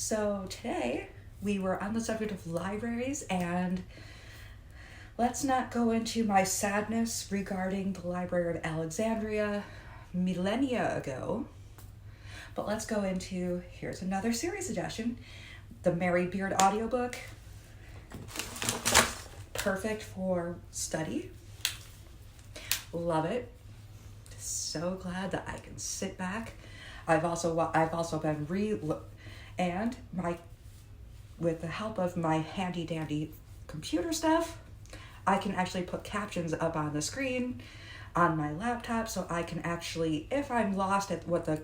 So today we were on the subject of libraries, and let's not go into my sadness regarding the Library of Alexandria millennia ago, but let's go into, here's another series suggestion, the Mary Beard audiobook. Perfect for study. Love it. So glad that I can sit back. I've also been and with the help of my handy dandy computer stuff, I can actually put captions up on the screen on my laptop, so I can actually, if I'm lost at what the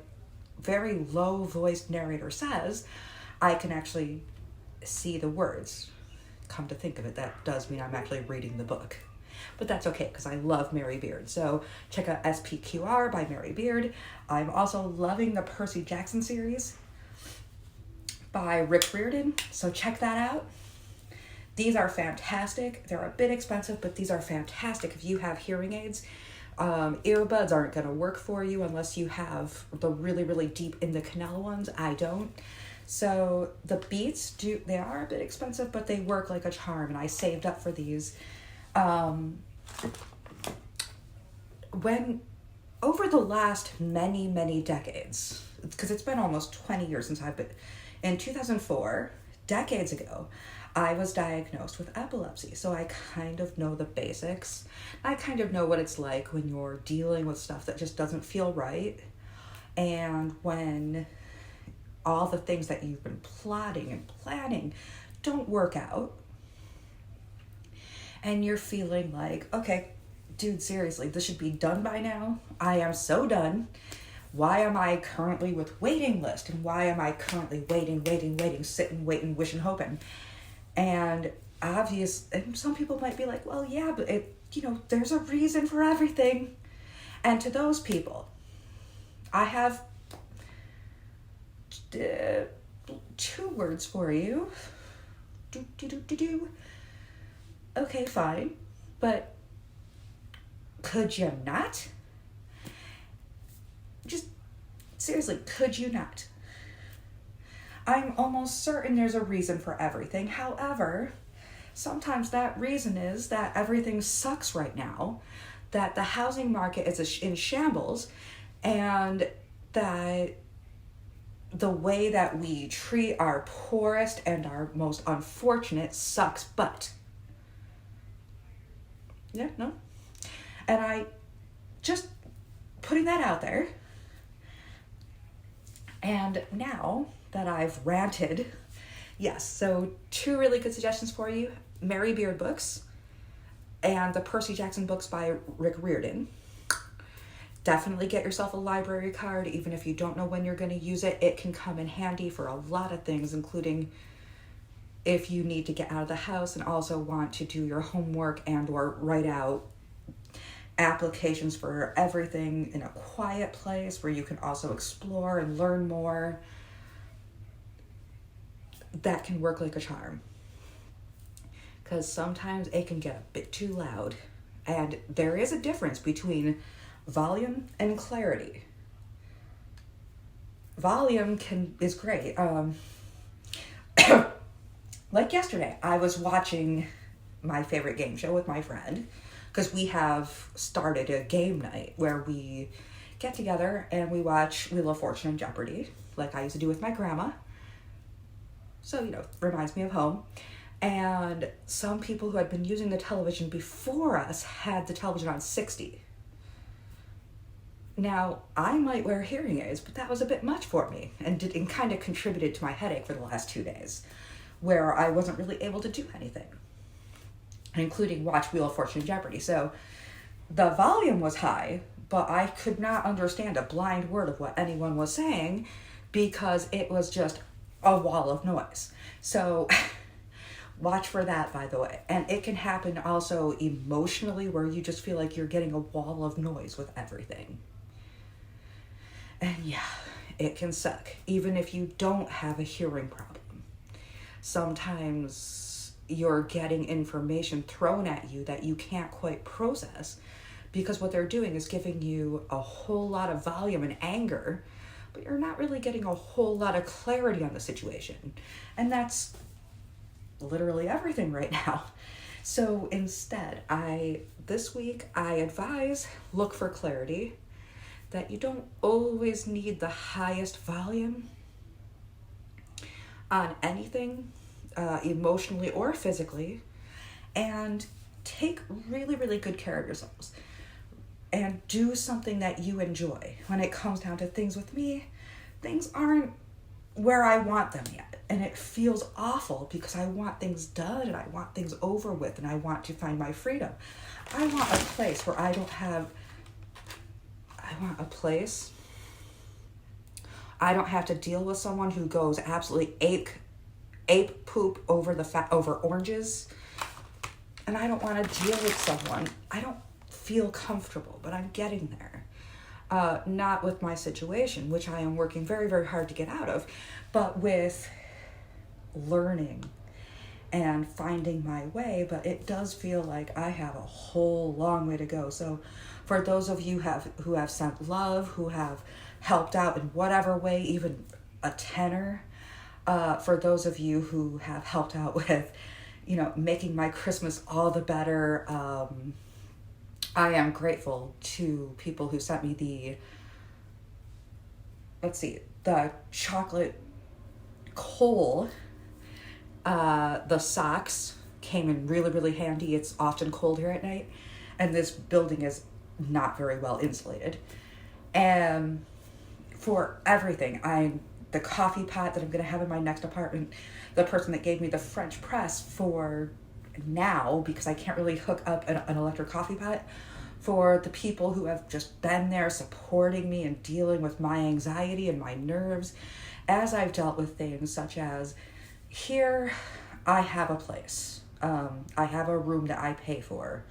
very low voiced narrator says, I can actually see the words. Come to think of it, that does mean I'm actually reading the book. But that's okay, because I love Mary Beard. So check out SPQR by Mary Beard. I'm also loving the Percy Jackson series by Rick Riordan. So check that out. These are fantastic. They're a bit expensive, but these are fantastic if you have hearing aids. Earbuds aren't going to work for you unless you have the really, really deep in the canal ones. I don't. So the Beats, they are a bit expensive, but they work like a charm, and I saved up for these. When over the last many decades, because it's been almost 20 years since I've been, in 2004, decades ago, I was diagnosed with epilepsy. So I kind of know the basics. I kind of know what it's like when you're dealing with stuff that just doesn't feel right. And when all the things that you've been plotting and planning don't work out. And you're feeling like, okay, dude, seriously, this should be done by now. I am so done. Why am I currently with waiting list? And why am I currently waiting, sitting, waiting, wishing, hoping? And and some people might be like, well, yeah, but there's a reason for everything. And to those people, I have two words for you. Okay, fine, but could you not? Just seriously, could you not? I'm almost certain there's a reason for everything. However, sometimes that reason is that everything sucks right now, that the housing market is in shambles, and that the way that we treat our poorest and our most unfortunate sucks butt. Yeah, no? And I just putting that out there. And now that I've ranted, yes, so two really good suggestions for you. Mary Beard books and the Percy Jackson books by Rick Riordan. Definitely get yourself a library card, even if you don't know when you're going to use it. It can come in handy for a lot of things, including if you need to get out of the house and also want to do your homework and or write out applications for everything in a quiet place where you can also explore and learn more. That can work like a charm. Because sometimes it can get a bit too loud. And there is a difference between volume and clarity. Volume is great. Like yesterday, I was watching my favorite game show with my friend, because we have started a game night where we get together and we watch Wheel of Fortune and Jeopardy, like I used to do with my grandma. So, reminds me of home. And some people who had been using the television before us had the television on 60. Now, I might wear hearing aids, but that was a bit much for me and kind of contributed to my headache for the last 2 days, where I wasn't really able to do anything, including watch Wheel of Fortune and Jeopardy. So the volume was high, but I could not understand a blind word of what anyone was saying because it was just a wall of noise. So watch for that, by the way. And it can happen also emotionally, where you just feel like you're getting a wall of noise with everything. And yeah, it can suck, even if you don't have a hearing problem. Sometimes you're getting information thrown at you that you can't quite process, because what they're doing is giving you a whole lot of volume and anger but you're not really getting a whole lot of clarity on the situation. And that's literally everything right now. So instead, this week I advise look for clarity, that you don't always need the highest volume on anything, emotionally or physically, and take really, really good care of yourselves and do something that you enjoy. When it comes down to things with me, things aren't where I want them yet. And it feels awful because I want things done and I want things over with and I want to find my freedom. I want a place where I don't have to deal with someone who goes absolutely ape poop over oranges. And I don't want to deal with someone. I don't feel comfortable, but I'm getting there. Not with my situation, which I am working very, very hard to get out of, but with learning and finding my way. But it does feel like I have a whole long way to go. So for those of you who have sent love, who have helped out in whatever way, even a tenner, for those of you who have helped out with, making my Christmas all the better, I am grateful to people who sent me the chocolate coal. The socks came in really, really handy. It's often cold here at night, and this building is not very well insulated. And for everything, the coffee pot that I'm going to have in my next apartment, the person that gave me the French press for now, because I can't really hook up an electric coffee pot, for the people who have just been there supporting me and dealing with my anxiety and my nerves as I've dealt with things such as, here I have a place. I have a room that I pay for.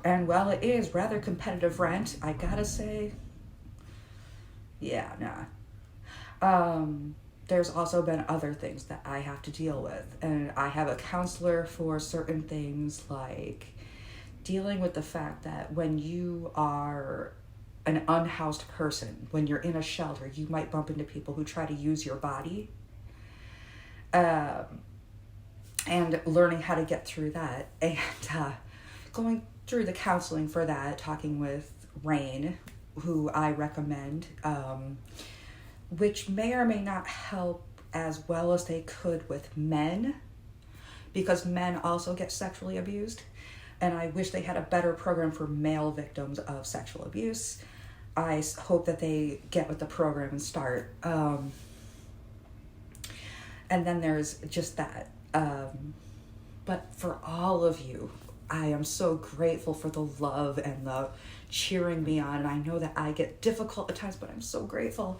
And while it is rather competitive rent, I gotta say, yeah, nah. There's also been other things that I have to deal with. And I have a counselor for certain things, like dealing with the fact that when you are an unhoused person, when you're in a shelter, you might bump into people who try to use your body. And learning how to get through that. And going through the counseling for that, talking with Rain, who I recommend, which may or may not help as well as they could with men, because men also get sexually abused. And I wish they had a better program for male victims of sexual abuse. I hope that they get with the program and start. And then there's just that. But for all of you, I am so grateful for the love and the cheering me on. And I know that I get difficult at times, but I'm so grateful.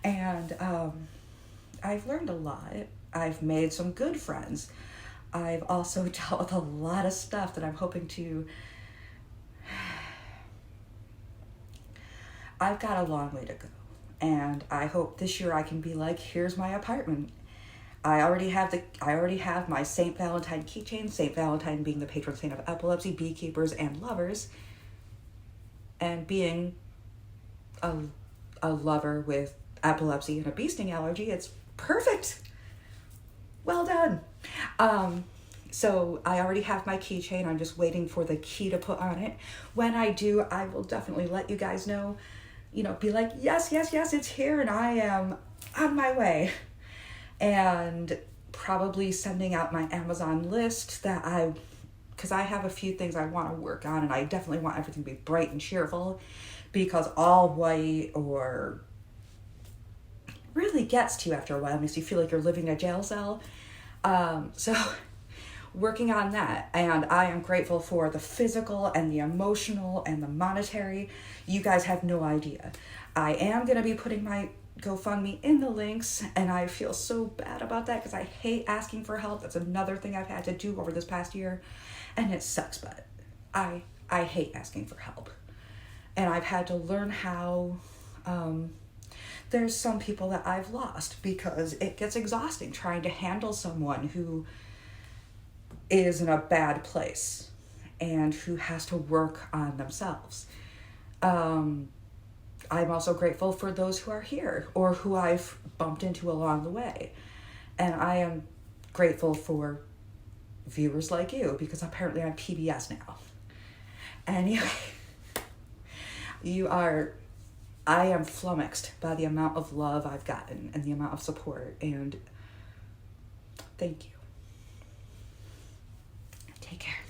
And I've learned a lot. I've made some good friends. I've also dealt with a lot of stuff that I'm hoping to... I've got a long way to go. And I hope this year I can be like, here's my apartment. I already have my St. Valentine keychain, St. Valentine being the patron saint of epilepsy, beekeepers, and lovers. And being a lover with epilepsy and a bee sting allergy, it's perfect. Well done. So I already have my keychain. I'm just waiting for the key to put on it. When I do, I will definitely let you guys know. Be like, yes, it's here, and I am on my way. And probably sending out my Amazon list because I have a few things I want to work on, and I definitely want everything to be bright and cheerful, because all white or really gets to you after a while, makes you feel like you're living in a jail cell. So working on that, and I am grateful for the physical and the emotional and the monetary. You guys have no idea. I am going to be putting my GoFundMe in the links, and I feel so bad about that because I hate asking for help. That's another thing I've had to do over this past year, and it sucks, but I hate asking for help. And I've had to learn how there's some people that I've lost because it gets exhausting trying to handle someone who is in a bad place and who has to work on themselves. I'm also grateful for those who are here or who I've bumped into along the way. And I am grateful for viewers like you, because apparently I'm PBS now. Anyway, I am flummoxed by the amount of love I've gotten and the amount of support, and thank you. Take care.